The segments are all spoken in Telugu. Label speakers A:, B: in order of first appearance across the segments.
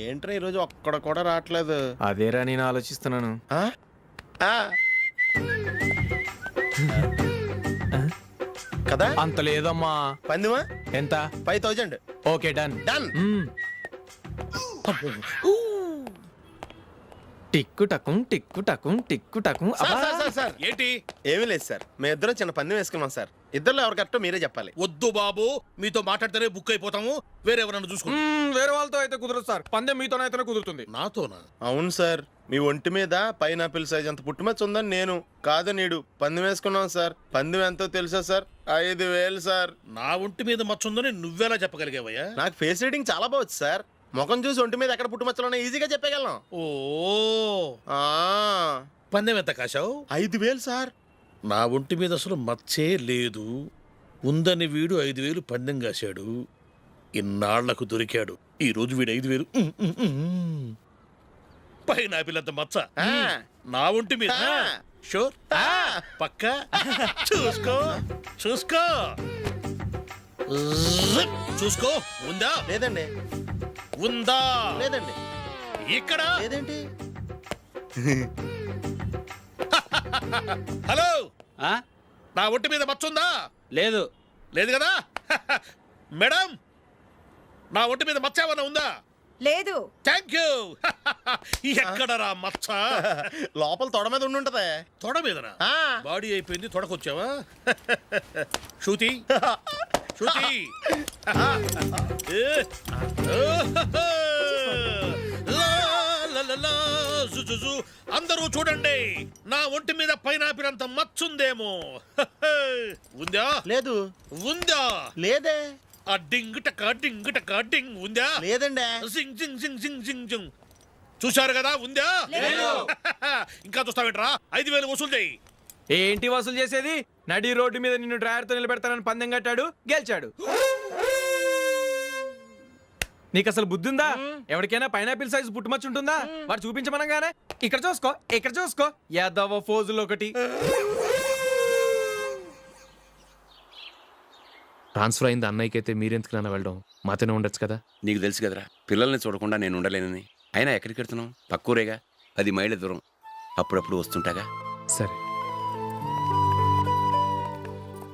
A: ఏంట్రా ఈరోజు ఒక్కడ కూడా రావట్లేదు.
B: అదేరా నేను ఆలోచిస్తున్నాను.
A: ఆ? ఆ. కదా
B: అంత లేదమ్మా.
A: పందిమా
B: ఎంత?
A: 5000.
B: Okay done.
A: డన్.
B: టిక్కు టకుం టిక్కు టకుం టిక్కు టకుం.
A: సార్
C: ఏంటి?
A: ఏమీ లేదు సార్, మేము ఇద్దరం చిన్న పందెం వేసుకున్నాం సార్. ఇద్దరులో ఎవరు కరెక్టో మీరే చెప్పాలి.
C: వద్దు బాబు, మీతో మాట్లాడితేనే బుక్ అయిపోతాము. వేరే ఎవరన్నా చూసుకుంటాం.
B: వేరే వాళ్ళతో అయితే కుదరదు సార్, పందెం మీతోనైతేనే కుదురుతుంది.
C: నాతోనా?
A: అవును సార్, మీ ఒంటి మీద పైనాపిల్ సైజ్ అంత పుట్టుమచ్చ ఉందని నేను కాదు నీడు పందెం వేసుకున్నాం సార్. పందెం ఎంతో తెలుసా సార్? 5000 సార్.
C: నా ఒంటి మీద మచ్చ ఉందని నువ్వెలా చెప్పగలిగావయ్యా?
A: నాకు ఫేస్ రీడింగ్ చాలా బాగుంది సార్. ముఖం చూసి ఒంటి మీద ఎక్కడ పుట్టుమచ్చలో ఈజీగా చెప్పగలం.
C: ఓ,
A: ఆ,
C: పందెం ఎంత కాశావు?
A: 5000 సార్.
C: నా ఒంటి మీద అసలు మచ్చే లేదు. ఉందని వీడు 5000 పందెం కాశాడు. ఇన్నాళ్లకు దొరికాడు. ఈ రోజు వీడు 5000. పైన పిల్లంత మచ్చ
A: ఆ.
C: నా ఒంటి మీద.
A: ఆ.
C: షూర్? పక్క చూసుకో చూసుకో చూసుకో. ఉందా?
A: లేదండి.
C: ఉందా?
A: లేదండి.
C: ఇక్కడ
A: లేదేంటి?
C: హలో,
D: ఆ?
C: నా ఒంటి మీద మచ్చ ఉందా?
D: లేదు.
C: లేదు కదా? మేడం, నా ఒంటి మీద మచ్చ ఏమన్నా ఉందా?
E: లేదు.
C: Thank you. ఎక్కడరా మచ్చ?
A: లోపల తొడ మీద ఉండుంటదే.
C: తొడ మీదనా?
A: ఆ.
C: బాడీ అయిపోయింది, తొడకొచ్చావా? శృతి శృతి. ఏ. లా, లా, లా, లా, జు, జు, జు. అందరూ చూడండి, నా ఒంటి మీద పైనాపిల్ అంత మచ్చుందేమో. ఉందా?
A: లేదు.
C: ఉందా?
A: లేదే.
C: ఆ డింగ్ టక డింగ్ టక డింగ్ ఉందా?
A: లేదండి.
C: జింగ్ జింగ్ జింగ్ జింగ్ జింగ్ జింగ్. చూశారు కదా? ఉందా? ఇంకా చూస్తావేంట్రా? 5000 వసూలు చేయి.
B: ఏంటి వసూలు చేసేది? నడి రోడ్డు మీద నిన్ను డ్రైవర్తో నిలబెడతానని పందెం కట్టాడు, గెలిచాడు. నీకు అసలు బుద్ధి ఉందా? ఎవరికైనా పైనాపిల్ సైజ్ పుట్టుమచ్చు ఉంటుందా? వాడు చూపించమనగానే ఇక్కడ చూసుకో ఇక్కడ చూసుకో యాదవ ఫోజులు ఒకటి.
F: ట్రాన్స్ఫర్ అయింది అన్నయ్యకి అయితే మీరెందుకు నాన్న వెళ్ళడం? మాతోనే ఉండొచ్చు కదా.
G: నీకు తెలుసు కదరా, పిల్లల్ని చూడకుండా నేను ఉండలేనని. అయినా ఎక్కడికి వెళ్తున్నావు? పక్కూరేగా, 10 మైళ్ళ దూరం. అప్పుడప్పుడు వస్తుంటాగా.
F: సరే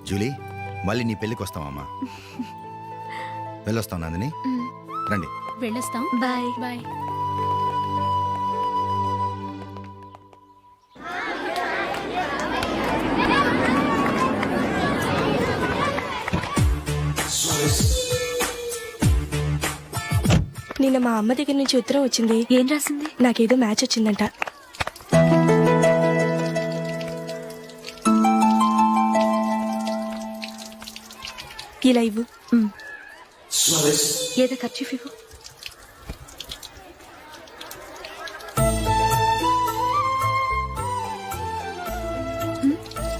H: జూలీ, మళ్ళీ నీ పెళ్ళికి వస్తామమ్మా. వెళ్ళొస్తాం నందిని, రండి.
I: వెళ్ళొస్తాం. Bye bye.
E: నిన్న మా అమ్మ దగ్గర నుంచి ఉత్తరం వచ్చింది.
I: ఏం రాసింది?
E: నాకేదో మ్యాచ్ వచ్చిందంట. ఇలా ఇవ్వు.
I: ఏదో ఖర్చు ఇవ్వు.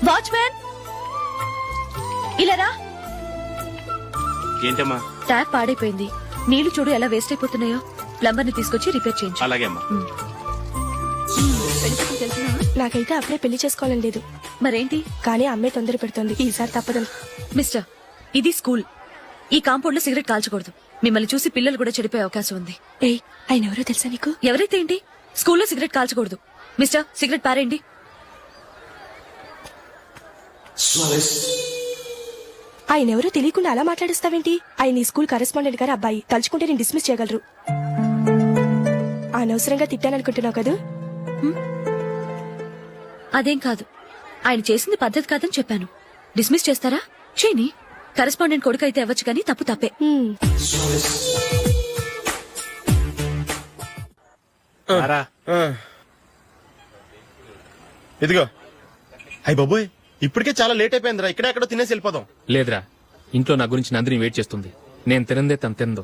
I: వాచ్మెన్, ఇలా రా.
G: ఏంటమ్మా?
I: ట్యాప్ పాడైపోయింది. నీళ్లు చూడు ఎలా వేస్ట్ అయిపోతున్నాయో. ప్లంబర్ ని తీసుకొచ్చి రిపేర్ చేయించు.
G: అలాగే అమ్మా.
E: నాకైతే అప్పుడే పెళ్లి చేసుకోవాలని లేదు.
I: మరేంటి?
E: కానీ అమ్మే తొందర పెడుతోంది. ఈసారి తప్పదు.
I: మిస్టర్, ఇది స్కూల్. ఈ కాంపౌండ్ లో సిగరెట్ కాల్చకూడదు. మిమ్మల్ని చూసి పిల్లలు కూడా చెడిపోయే అవకాశం ఉంది.
E: ఏయ్, ఆయన ఎవరో తెలుసా నీకు?
I: ఎవరైతే ఏంటి, స్కూల్లో సిగరెట్ కాల్చకూడదు. మిస్టర్, సిగరెట్ పారేయండి.
E: ఆయన ఎవరో తెలియకుండా అలా మాట్లాడిస్తావేంటి? ఆయన ఈ స్కూల్ కరెస్పాండెంట్ గారి అబ్బాయి. తలుచుకుంటే నేను డిస్మిస్ చేయగలరు. అనవసరంగా తిట్టాననుకుంటున్నావు కదా?
I: అదేం కాదు, ఆయన చేసింది పద్ధతి కాదని చెప్పాను. డిస్మిస్ చేస్తారా? చేయని. కరెస్పాండెంట్ కొడుకు అయితే అవ్వచ్చు కానీ తప్పు తప్పే.
A: ఇదిగో. అయ్య బాబోయ్, ఇప్పటికే చాలా లేట్ అయిపోయిందిరా. ఇక్కడే ఎక్కడో తినేసి వెళ్ళిపోదాం.
F: లేదురా, ఇంట్లో నా గురించి నందిని వెయిట్ చేస్తుంది. నేను తినందే తను తిందో.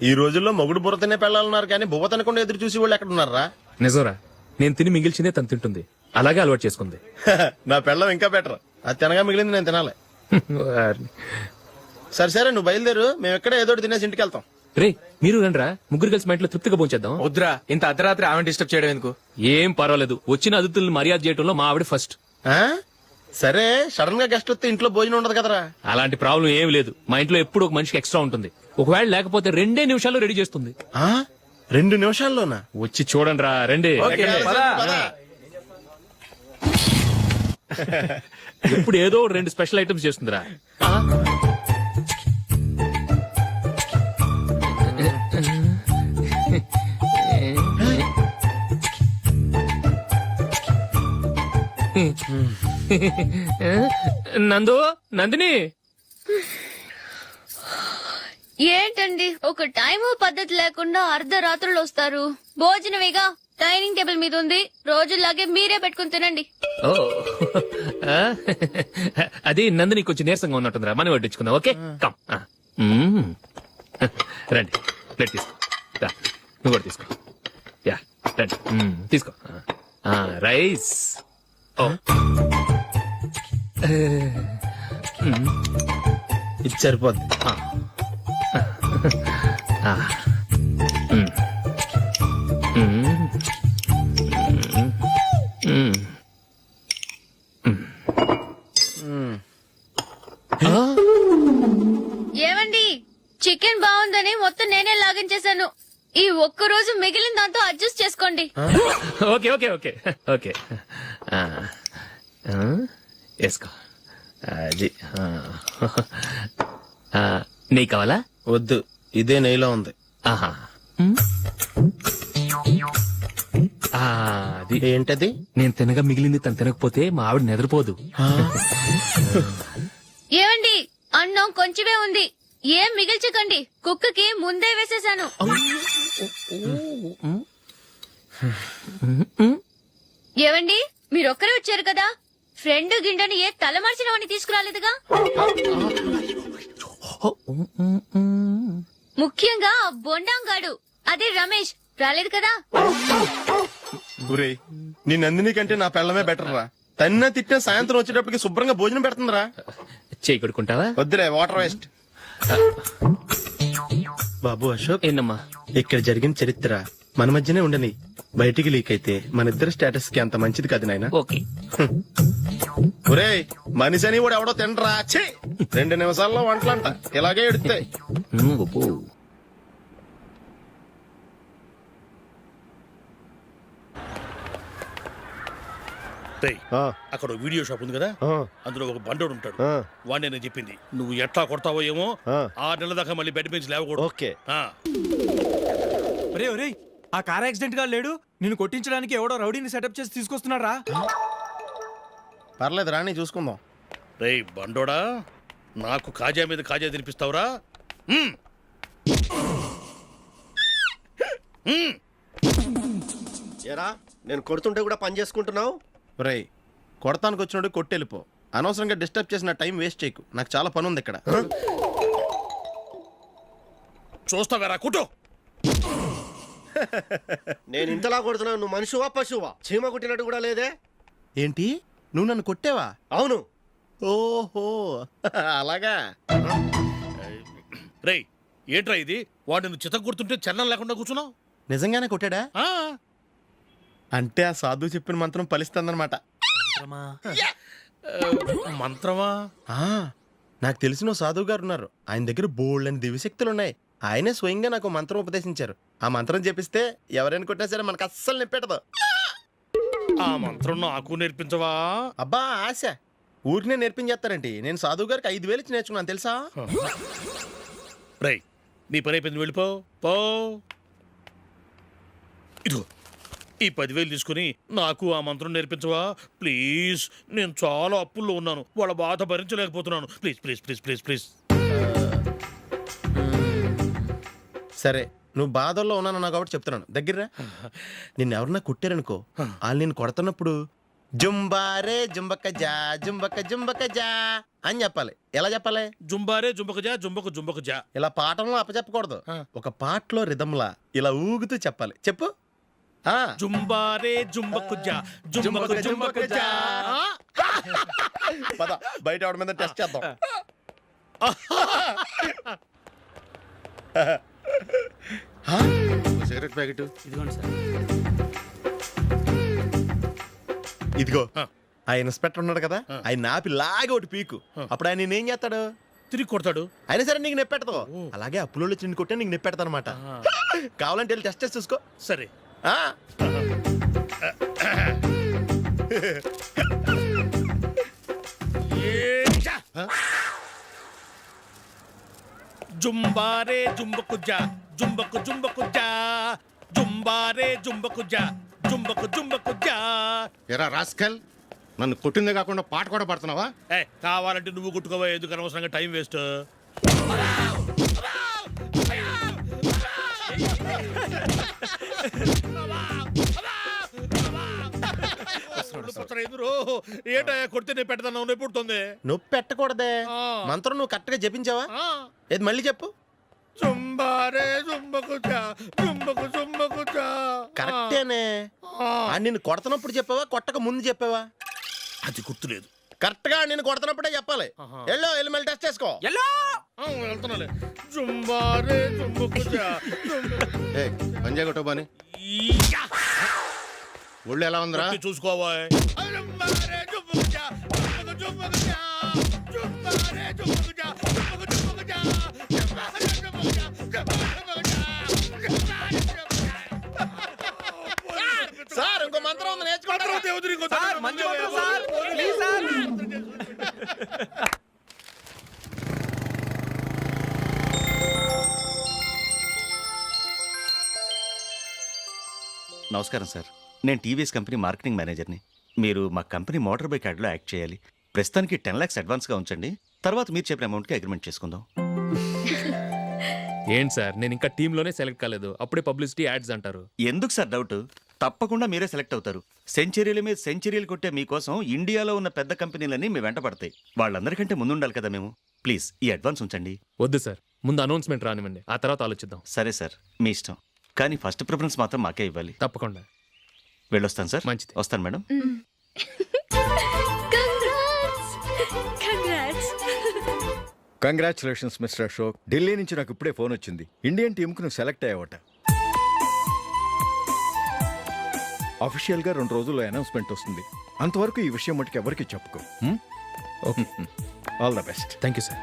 A: ఈ రోజుల్లో మొగుడు బుర్ర తినే పెళ్ళాలన్నారు కానీ బువ్వ తినకుండా ఎదురు చూసి వాళ్ళు ఎక్కడ ఉన్నారా?
F: నిజంరా, నేను తిని మిగిల్చిందే తను తింటుంది. అలాగే అలవాటు చేసుకుంది.
A: నా పెళ్ళం ఇంకా బెటర్. అది తినగా మిగిలింది నేను తినాలి. సరే సరే, నువ్వు బయలుదేరు. మేము ఎక్కడ ఏదో తినేసి ఇంటికి వెళ్తాం.
F: రే, మీరు రండిరా, ముగ్గురు కలిసి మా ఇంట్లో తృప్తిగా పోంచేద్దాం.
B: వద్దురా, ఇంత అర్ధరాత్రి ఆమె డిస్టర్బ్ చేయడం ఎందుకు?
F: ఏం పర్వాలేదు, వచ్చిన అతిథులను మర్యాద చేయడంలో మా ఆవిడ ఫస్ట్.
A: ఆ? సరే, సడన్ గా గెస్ట్ వస్తే ఇంట్లో భోజనం ఉండదు కదరా.
F: అలాంటి ప్రాబ్లం ఏమి లేదు. మా ఇంట్లో ఎప్పుడు ఒక మనిషికి ఎక్స్ట్రా ఉంటుంది. ఒకవేళ లేకపోతే 2 నిమిషాల్లో రెడీ చేస్తుంది.
A: 2 నిమిషాల్లోనా?
F: వచ్చి చూడండి రా రండి
B: ఓకే, పద.
F: ఇప్పుడు ఏదో 2 స్పెషల్ ఐటమ్స్ చేస్తుందిరా. నందు నందిని
D: ఏంటండి ఒక టైము పద్ధతి లేకుండా అర్ధరాత్రులు వస్తారు. భోజనమేగా డైనింగ్ టేబుల్ మీద ఉంది. రోజులాగే మీరే పెట్టుకుని తినండి.
F: ఓ ఆ? అది నందిని కొంచెం నీరసంగా ఉన్నట్టుందిరా, మనం వడ్డించుకుందాం. Okay come. రండి ప్లేట్ తీసుకో. రా, నువ్వు కూడా తీసుకో. యా రండి. తీసుకో. రైస్. ఓ
A: ఇది సరిపోద్ది.
D: ఏమండి చికెన్ బాగుందని మొత్తం నేనే లాగించేశాను. ఈ ఒక్క రోజు మిగిలిన దాంతో అడ్జస్ట్ చేసుకోండి.
F: ఓకే ఓకే ఓకే ఓకే వేసుకో. అది నెయ్యి కావాలా?
A: వద్దు, ఇదే నెయ్యిలో ఉంది.
F: ఆహా. అది
A: ఏంటది?
F: నేను తినగా మిగిలింది తను తినకపోతే మా ఆవిడ నిద్రపోదు.
D: ఏమండి అన్నం కొంచెమే ఉంది. ఏం మిగిల్చకండి. కుక్కకి ముందే వేసేశాను. ఏవండి మీరొక్కరే వచ్చారు కదా, ఫ్రెండ్ గిండని ఏ తలమార్చిన వాడిని తీసుకురాలేదుగా. ముఖ్యంగా ఆ బొండాంగాడు అదే రమేష్ రాలేదు కదా.
A: గురే, నీ నందిని కంటే నా పెళ్ళమే బెటర్ రా. తన్న తిట్టిన సాయంత్రం వచ్చేటప్పటికి శుభ్రంగా భోజనం పెడుతుందిరా.
F: చేయి కొడుకుంటావా?
A: వద్దులే, వాటర్ వేస్ట్. బాబు అశోక్,
F: ఏంటమ్మా?
A: ఇక్కడ జరిగిన చరిత్ర మన మధ్యనే ఉండని. బయటికి లీక్ అయితే మన ఇద్దరు స్టేటస్ కి అంత మంచిది కాదు నాయన.
F: ఓకే.
A: ఒరే, మనిషి అని కూడా ఎవడో తినరా. 2 నిమిషాల్లో వంటలంట ఇలాగే ఎడుతాయి.
C: రేయ్, అక్కడ ఓ వీడియో షాప్ ఉంది కదా, అందులో ఒక బండోడు ఉంటాడు. వాడిని నేను చెప్పింది నువ్వు ఎట్లా కొడతావో ఏమో. 6 నెలల దాకా మళ్ళీ బెడ్ నుంచి లేవకూడదు.
A: ఓకే.
C: ఆ.
B: ఒరే ఒరే, ఆ కార్ యాక్సిడెంట్ గా లేడు, నిన్ను కొట్టించడానికి ఎవడో రౌడీని సెటప్ చేసి తీసుకొస్తున్నాడు రా.
A: పర్లేదు రాని, చూసుకుందాం.
C: రేయ్ బండోడా, నాకు కాజా మీద కాజా తినిపిస్తావురా?
J: ఏరా నేను కొడుతుంటే కూడా పని చేసుకుంటున్నావు?
A: ఒరేయ్, కొడతానికి వచ్చినోడు కొట్టెళ్ళిపో. అనవసరంగా డిస్టర్బ్ చేసిన టైం వేస్ట్ చేయకు. నాకు చాలా పని ఉంది ఇక్కడ.
C: చూస్తావేరా కుట్టు.
J: నేను ఇంతలా కొడుతున్నావు, నువ్వు మనిషివా పశువా? చీమ కుట్టినట్టు కూడా లేదే.
A: ఏంటి, నువ్వు నన్ను కొట్టావా?
J: అవును.
A: ఓహో అలాగా.
C: రేయ్ ఏంట్రా ఇది? వాడు నువ్వు చిత్త గుర్తుంటే చలనం లేకుండా కూర్చున్నావు.
A: నిజంగానే కొట్టాడా?
C: ఆ.
A: అంటే ఆ సాధువు చెప్పిన మంత్రం ఫలిస్తుందన్నమాట.
C: మంత్రమా?
A: నాకు తెలిసిన ఓ సాధువు గారు ఉన్నారు. ఆయన దగ్గర బోల్డ్ అని దివ్యశక్తులు ఉన్నాయి. ఆయనే స్వయంగా నాకు మంత్రం ఉపదేశించారు. ఆ మంత్రం చెప్పిస్తే ఎవరైనా కొట్టినా సరే మనకు అస్సలు నిప్పెట్టదు.
C: ఆ మంత్రం నాకు నేర్పించవా?
A: అబ్బా ఆశ, ఊరినే నేర్పించేస్తారండి. నేను సాధువు గారికి 5,000 ఇచ్చి నేర్చుకున్నాను తెలుసా.
C: రేయ్ నీ పని అయిపోయింది, వెళ్ళిపో పో. ఇదిగో ఈ 10,000 తీసుకుని నాకు ఆ మంత్రం నేర్పించవా ప్లీజ్? నేను చాలా అప్పుల్లో ఉన్నాను, వాళ్ళ బాధ భరించలేకపోతున్నాను. Please please please please please.
A: సరే, నువ్వు బాధల్లో ఉన్నాను నాకు కాబట్టి చెప్తున్నాను. దగ్గర నిన్ను ఎవరన్నా కొట్టారనుకో, వాళ్ళు నేను కొడుతున్నప్పుడు జుంబారే జుంబక జా జుంబక జుంబక జా అని చెప్పాలి. ఎలా చెప్పాలి?
C: జుంబారే జుంబక జా జుంబకు జుంబకు జా.
A: ఇలా పాఠంలో అప్పచెప్పకూడదు. ఒక పాటలో రిధంలా ఇలా ఊగుతూ చెప్పాలి. చెప్పు.
C: జుంబారే జుంబకు జా జుంబకు జుంబకు జా.
A: పద బయట ఆవిడ మీద టెస్ట్ చేద్దాం. సిగరెట్ ప్యాకెట్ ఇదిగో. ఆ ఇన్స్పెక్టర్ ఉన్నాడు కదా, ఆయన ఆపి లాగే ఒకటి పీకు. అప్పుడు ఆయన నేనేం చేస్తాడు?
C: తిరిగి కొడతాడు.
A: అయినా సరే నీకు నెప్పెడతావు. అలాగే అప్పులో వచ్చి నిన్ను కొట్టే నీకు నెప్పెడతా అనమాట. కావాలంటే వెళ్ళి టెస్ట్ చేసి చూసుకో.
C: సరే.
A: ఆ.
C: జుంబారే జుంబకుజా జుంబకు జుంబకుజా జుంబారే జుంబకుజా జుంబకు జుంబకుజా.
J: ఎరా రాస్కల్, నన్ను కొట్టిందే కాకుండా పాట కూడా పడుతున్నావా?
C: కావాలంటే నువ్వు కుట్టుకోవా, ఎందుకు అనవసరంగా టైం వేస్ట్. ఏంటయ్యా కొడితే నేను పెడతాను, నొప్పి పుడుతుంది.
A: నొప్పి పెట్టకూడదే. మంత్రం నువ్వు కరెక్ట్ గా జపించావా? ఏది మళ్ళీ చెప్పు.
C: జుంబారే జుంబకుజా జుంబకు జుంబకుజా.
A: కరెక్టేనే. నిన్ను కొడుతున్నప్పుడు చెప్పావా, కొట్టక ముందు చెప్పావా?
C: అది గుర్తులేదు.
A: కరెక్ట్ గా నేను కొడుతున్నప్పుడే చెప్పాలి. వెళ్ళి మళ్ళీ టెస్ట్ చేసుకో.
C: వెళ్తున్నాలే. జుంబారే జుంబకుజా.
J: పంజాయ్ కొట్టు బాని. ఒళ్ళు ఎలా ఉందిరా?
C: చూసుకోవా. జుంబారే జుంబకుజా జుంబకు జుంబకుజా జుంబారే జుంబకుజా జుంబకు జుంబకుజా జుంబారే జుంబకుజా జుంబకు జుంబకుజా.
A: సార్ ఇంకో మంత్రం ఉంది, నేర్చుకోండి.
B: సార్, మంచి మంత్రం సార్. Please sir.
K: నమస్కారం సార్, నేను టీవీఎస్ కంపెనీ మార్కెటింగ్ మేనేజర్ని. మీరు మా కంపెనీ మోటార్ బైక్ యాడ్లో యాక్ట్ చేయాలి. ప్రస్తుతానికి 10 lakhs అడ్వాన్స్గా ఉంచండి. తర్వాత మీరు చెప్పిన అమౌంట్కి అగ్రిమెంట్ చేసుకుందాం.
F: ఏంటి సార్, నేను ఇంకా టీంలోనే సెలెక్ట్ కాలేదు, అప్పుడే పబ్లిసిటీ యాడ్స్ అంటారు.
K: ఎందుకు సార్ డౌట్? తప్పకుండా మీరే సెలెక్ట్ అవుతారు. సెంచరీల మీద సెంచరీలు కొట్టే మీకోసం ఇండియాలో ఉన్న పెద్ద కంపెనీలన్నీ మీ వెంట పడతాయి. వాళ్ళందరికంటే ముందుండాలి కదా మేము. ప్లీజ్ ఈ అడ్వాన్స్ ఉంచండి.
F: వద్దు సార్, ముందు అనౌన్స్మెంట్ రానివ్వండి, ఆ తర్వాత ఆలోచిద్దాం.
K: సరే సార్, మీ ఇష్టం. కానీ ఫస్ట్ ప్రిఫరెన్స్ మాత్రం మాకే ఇవ్వాలి.
F: తప్పకుండా.
K: వెళ్ళొస్తాను సార్.
F: మంచిది.
K: వస్తాను madam.
H: Congratulations mister Ashok. Delhi నుంచి నాకు ఇప్పుడే ఫోన్ వచ్చింది. ఇండియన్ టీంకు నువ్వు సెలెక్ట్ అయ్యావట. అఫీషియల్గా 2 రోజుల్లో అనౌన్స్మెంట్ వస్తుంది. అంతవరకు ఈ విషయం మటుకు ఎవరికి చెప్పుకో.
F: Okay,
H: all the best.
F: Thank you sir.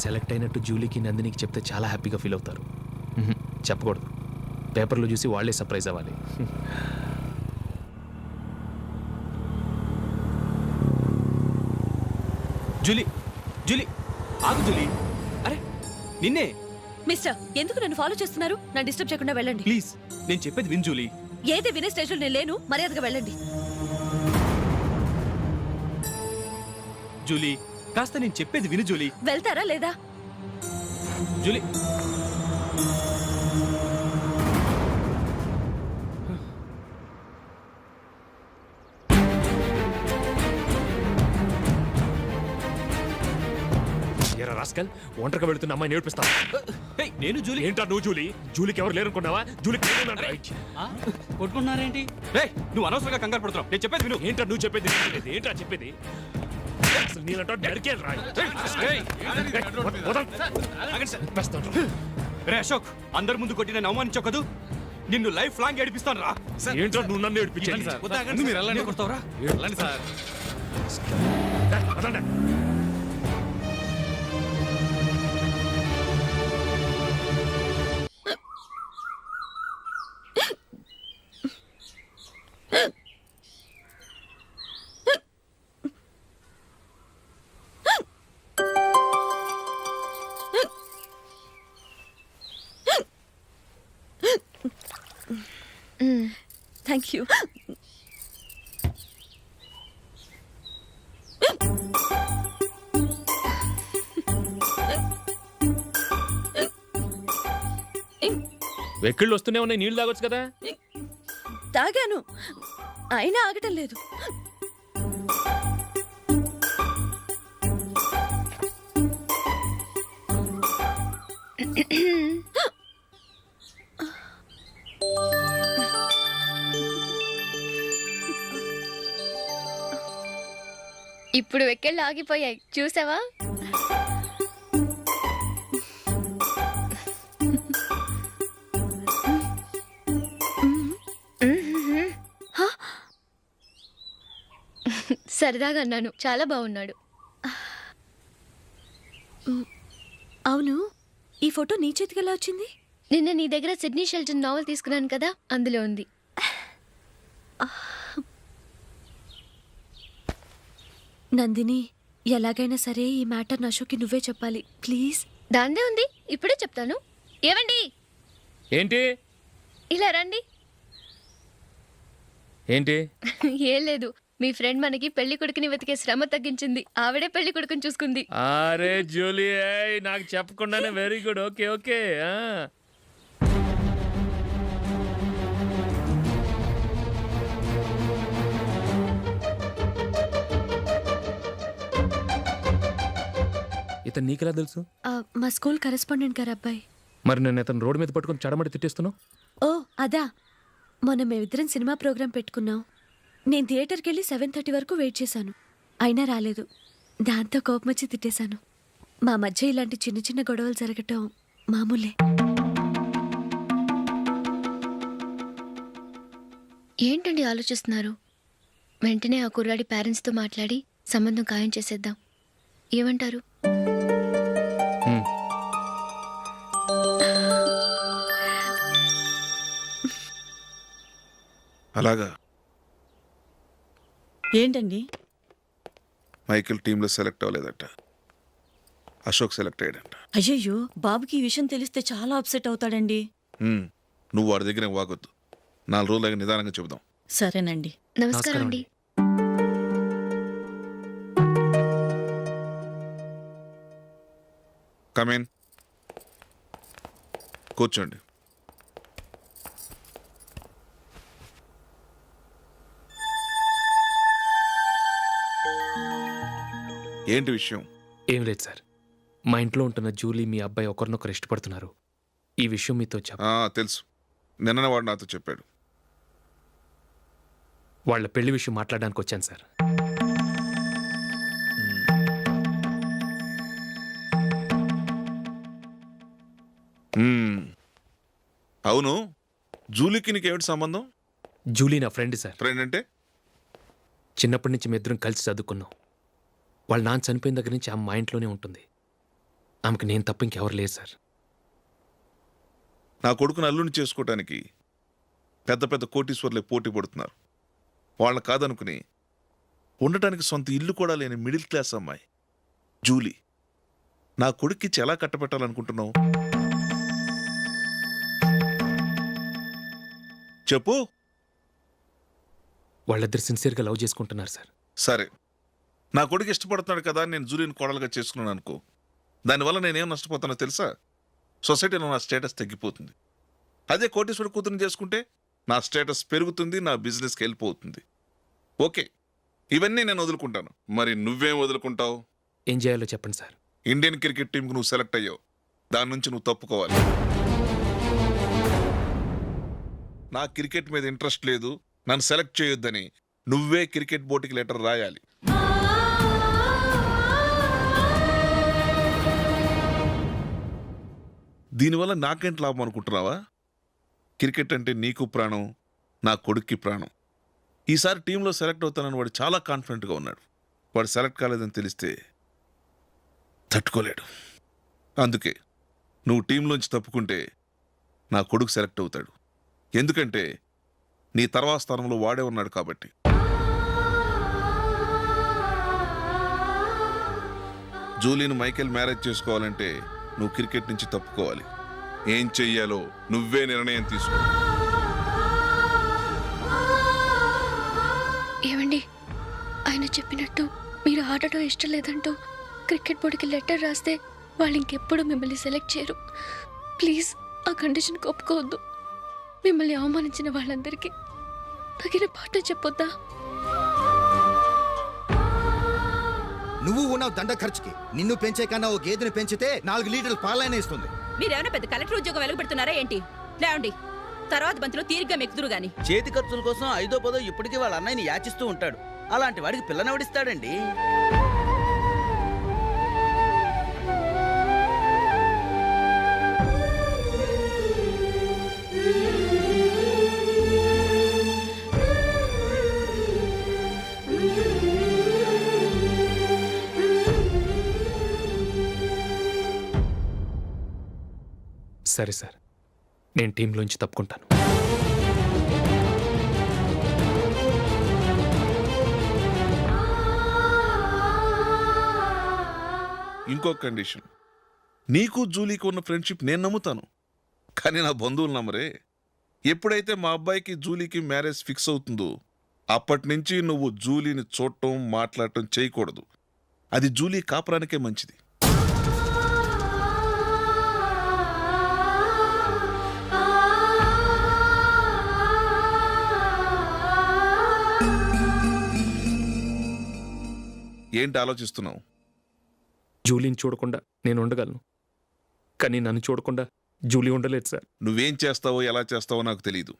F: Select అయినట్టు జూలీకి, నందినికి చెప్తే చాలా హ్యాపీగా ఫీల్ అవుతారు. చెప్పకూడదు, పేపర్లో చూసి వాళ్ళే సర్ప్రైజ్ అవ్వాలి.
B: జూలీ, జూలీ, ఆగు జూలీ. అరే నిన్నే.
I: మిస్టర్, ఎందుకు నన్ను ఫాలో చేస్తున్నారు? నన్ను డిస్టర్బ్ చేయకుండా వెళ్ళండి
B: ప్లీజ్, నేను చెప్పేది విను జూలీ.
I: ఏది వినే స్టేజ్లో నేను లేను. మర్యాదగా వెళ్ళండి.
B: జూలీ, కాస్త నేను చెప్పేది విను జూలీ.
I: వెళ్తారా లేదా?
B: జూలీ,
F: ఎరా రాస్కల్, ఒంటరిగా వెళుతున్న అమ్మాయి నేర్పిస్తా.
B: నేను జూలీ.
F: ఏంటా నువ్వు జూలీ? జూలీకి ఎవరు లేరనుకున్నావా? జూలీకి
B: కొట్టుకుంటున్నారేంటి? నువ్వు అనవసరంగా కంగారు పడుతున్నావు. నేను చెప్పేది విను.
F: ఏంటా నువ్వు చెప్పేది? ఏంటా చెప్పేది? అసలు నీలంటా నరికేయాలి రా.
B: రే అశోక్, అందరి ముందు కొట్టి నేను అవమానించావు కదూ. నిన్ను లైఫ్ లాంగ్ ఏడిపిస్తాను రా.
F: ఏంటో నువ్వు నన్ను ఏడిపించాలి.
B: మీరు వెళ్ళండి. కొడతావురా? వెళ్ళండి సార్.
I: Thank you.
F: వెక్కిళ్ళు వస్తూనే ఉన్నాయి, నీళ్లు తాగొచ్చు కదా.
I: తాగాను, అయినా ఆగటం లేదు.
D: ఇప్పుడు వెక్కెళ్ళు ఆగిపోయాయి, చూసావా? సరదాగా అన్నాను. చాలా బాగున్నాడు.
I: అవును, ఈ ఫోటో నీ చేతికి ఎలా వచ్చింది?
D: నిన్న నీ దగ్గర సిడ్నీ షెల్టన్ నావెల్ తీసుకున్నాను కదా, అందులో ఉంది.
I: నందిని, ఎలాగైనా సరే ఈ మ్యాటర్ అశోక్కి నువ్వే చెప్పాలి ప్లీజ్.
D: దాందే ఉంది, ఇప్పుడే చెప్తాను. ఏవండి,
F: ఏంటి
D: ఇలా రండి.
F: ఏంటి
D: ఏం లేదు, మీ ఫ్రెండ్ మనకి పెళ్లి కొడుకుని వెతికే శ్రమ తగ్గించింది. ఆవిడే పెళ్లి కొడుకుని చూసుకుంది.
F: అరే జూలీ, నాకు చెప్పకుండానే వెరీ గుడ్. Okay okay. ఇతను నీకెలా తెలుసు?
I: మా స్కూల్ కరెస్పాండెంట్ గారు అబ్బాయి.
F: మరి నేను ఇతను రోడ్డు మీద పట్టుకొని చడమడి తిట్టేస్తున్నావు.
I: ఓ అదా, మొన్న మేమిద్దరం సినిమా ప్రోగ్రాం పెట్టుకున్నాం. నేను థియేటర్కి వెళ్ళి 7:30 వరకు వెయిట్ చేశాను, అయినా రాలేదు. దాంతో కోపం వచ్చి తిట్టేశాను. మా మధ్య ఇలాంటి చిన్న చిన్న గొడవలు జరగటం మామూలే.
D: ఏంటండి ఆలోచిస్తున్నారు? వెంటనే ఆ కుర్రాడి పేరెంట్స్తో మాట్లాడి సంబంధం ఖాయం చేసేద్దాం. ఏమంటారు?
L: అలాగా.
E: ఏంటండి?
L: మైకిల్ టీంలో సెలెక్ట్ అవ్వలేదట, అశోక్ సెలెక్ట్ అయ్యాడంట.
E: అయ్యయ్యో, బాబుకి ఈ విషయం తెలిస్తే చాలా అప్సెట్ అవుతాడండి.
L: నువ్వు వాడి దగ్గర వాగొద్దు. 4 రోజులగా నిదానంగా చెబుదాం.
E: సరేనండి.
D: నమస్కారం అండి.
L: కమేన్, కూర్చోండి. ఏంటి విషయం?
F: ఏం లేదు సార్, మా ఇంట్లో ఉంటున్న జూలీ మీ అబ్బాయి ఒకరినొకరు ఇష్టపడుతున్నారు. ఈ విషయం మీతో
L: తెలుసు, నిన్న వాడు నాతో చెప్పాడు.
F: వాళ్ళ పెళ్లి విషయం మాట్లాడడానికి వచ్చాను సార్.
L: అవును, జూలీకి నీకేమిటి సంబంధం?
F: జూలీ నా ఫ్రెండ్ సార్.
L: ఫ్రెండ్ అంటే?
F: చిన్నప్పటి నుంచి మేమిద్దరం కలిసి చదువుకున్నాం. వాళ్ళ నాన్న చనిపోయిన దగ్గర నుంచి ఆమె మా ఇంట్లోనే ఉంటుంది. ఆమెకు నేను తప్ప ఇంకెవరు లేరు సార్.
L: నా కొడుకును అల్లుని చేసుకోవటానికి పెద్ద పెద్ద కోటీశ్వర్లే పోటీ పడుతున్నారు. వాళ్ళని కాదనుకుని ఉండటానికి సొంత ఇల్లు కూడా లేని మిడిల్ క్లాస్ అమ్మాయి జూలీ నా కొడుక్కిచ్చి ఎలా కట్టబెట్టాలనుకుంటున్నావు? చెప్పు.
F: వాళ్ళిద్దరు సిన్సియర్గా లవ్ చేసుకుంటున్నారు సార్.
L: సరే, నా కొడుకు ఇష్టపడుతున్నాడు కదా అని నేను జూలీని కోడలుగా చేసుకున్నాను అనుకో. దానివల్ల నేనేం నష్టపోతానో తెలుసా? సొసైటీలో నా స్టేటస్ తగ్గిపోతుంది. అదే కోటీశ్వర కూతురుని చేసుకుంటే నా స్టేటస్ పెరుగుతుంది, నా బిజినెస్కి వెళ్ళిపోతుంది. ఓకే, ఇవన్నీ నేను వదులుకుంటాను. మరి నువ్వేం వదులుకుంటావు?
F: ఏం చేయాలో చెప్పండి సార్.
L: ఇండియన్ క్రికెట్ టీంకి నువ్వు సెలెక్ట్ అయ్యావు, దాని నుంచి నువ్వు తప్పుకోవాలి. నా క్రికెట్ మీద ఇంట్రెస్ట్ లేదు, నన్ను సెలెక్ట్ చేయొద్దని నువ్వే క్రికెట్ బోర్డుకి లెటర్ రాయాలి. దీనివల్ల నాకేంటి లాభం అనుకుంటున్నావా? క్రికెట్ అంటే నీకు ప్రాణం, నా కొడుక్కి ప్రాణం. ఈసారి టీంలో సెలెక్ట్ అవుతానని వాడు చాలా కాన్ఫిడెంట్గా ఉన్నాడు. వాడు సెలెక్ట్ కాలేదని తెలిస్తే తట్టుకోలేడు. అందుకే నువ్వు టీంలోంచి తప్పుకుంటే నా కొడుకు సెలెక్ట్ అవుతాడు. ఎందుకంటే నీ తర్వాత స్థానంలో వాడే ఉన్నాడు కాబట్టి. జూలీని మైకేల్ మ్యారేజ్ చేసుకోవాలంటే నువ్వు క్రికెట్ నుంచి తప్పుకోవాలి. ఏం చెయ్యాలో నువ్వే నిర్ణయం తీసుకో.
D: ఏమండి, ఆయన చెప్పినట్టు మీరు ఆడటం ఇష్టం లేదంటూ క్రికెట్ బోర్డుకి లెటర్ రాస్తే వాళ్ళు ఇంకెప్పుడు మిమ్మల్ని సెలెక్ట్ చేయరు. ప్లీజ్ ఆ కండిషన్కి ఒప్పుకోవద్దు. మిమ్మల్ని అవమానించిన వాళ్ళందరికీ తగిన పాట చెప్పొద్దా?
J: నువ్వు ఉన్నావు దండ ఖర్చుకి. నిన్ను పెంచే కన్నా ఓ గేదెని పెంచితే 4 లీటర్లు పాలైనా ఇస్తుంది.
I: మీరేమైనా పెద్ద కలెక్టర్ ఉద్యోగం వెలుగుపెడుతున్నారా ఏంటి? లేవండి, తర్వాత బంతిలో తీరిగ్గా మెక్కుదురు గాని.
J: చేతి ఖర్చుల కోసం 5దో 10దో ఇప్పటికీ వాళ్ళ అన్నయ్యని యాచిస్తూ ఉంటాడు. అలాంటి వాడికి పిల్లనవడిస్తాడండి.
F: సరే సార్, నేను టీంలోంచి తప్పుకుంటాను.
L: ఇంకో కండిషన్, నీకు జూలీకి ఉన్న ఫ్రెండ్షిప్ నేను నమ్ముతాను, కానీ నా బంధువులు నమ్మరే. ఎప్పుడైతే మా అబ్బాయికి జూలీకి మ్యారేజ్ ఫిక్స్ అవుతుందో అప్పటి నుంచి నువ్వు జూలీని చూడటం మాట్లాడటం చేయకూడదు. అది జూలీ కాపురానికే మంచిది. ఏంటి ఆలోచిస్తున్నావు?
F: జూలీని చూడకుండా నేను ఉండగలను, కానీ నన్ను చూడకుండా జూలీ ఉండలేదు సార్.
L: నువ్వేం చేస్తావో ఎలా చేస్తావో నాకు తెలియదు.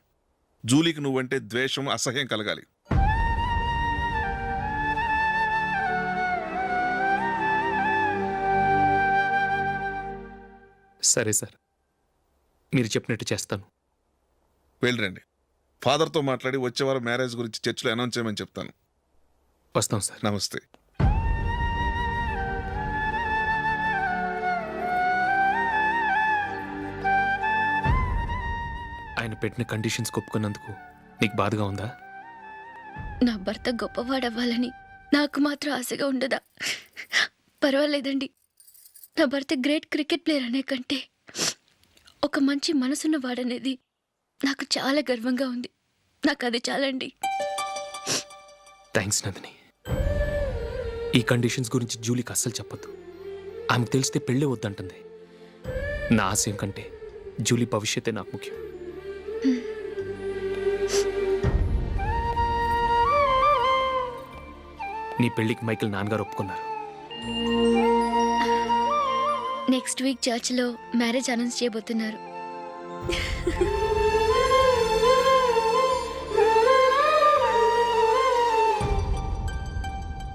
L: జూలీకి నువ్వంటే ద్వేషం, అసహ్యం కలగాలి.
F: సరే సార్, మీరు చెప్పినట్టు చేస్తాను.
L: వెళ్ళరండి, ఫాదర్తో మాట్లాడి వచ్చేవారం మ్యారేజ్ గురించి చర్చిలో అనౌన్స్ చేయమని చెప్తాను.
F: వస్తాం సార్.
L: నమస్తే.
F: ఆయన పెట్టిన కండిషన్స్ ఒప్పుకున్నందుకు నీకు బాధగా ఉందా?
D: నా భర్త గొప్పవాడవ్వాలని నాకు మాత్రం ఆశగా ఉండదా? పర్వాలేదండి. నా భర్త గ్రేట్ క్రికెట్ ప్లేయర్ అనే కంటే ఒక మంచి మనసున్న వాడనేది నాకు చాలా గర్వంగా ఉంది. నాకు అది చాలండి.
F: థ్యాంక్స్ నందిని. ఈ కండిషన్స్ గురించి జూలీకి అస్సలు చెప్పొద్దు. ఆమెకు తెలిస్తే పెళ్ళే వద్దంటుంది. నా ఆశయం కంటే జూలీ భవిష్యత్తే నాకు ముఖ్యం. నీ పెళ్లికి మైకేల్ నాన్నగారు ఒప్పుకున్నారు.
D: నెక్స్ట్ వీక్ చర్చిలో మ్యారేజ్ అనౌన్స్ చేయబోతున్నారు.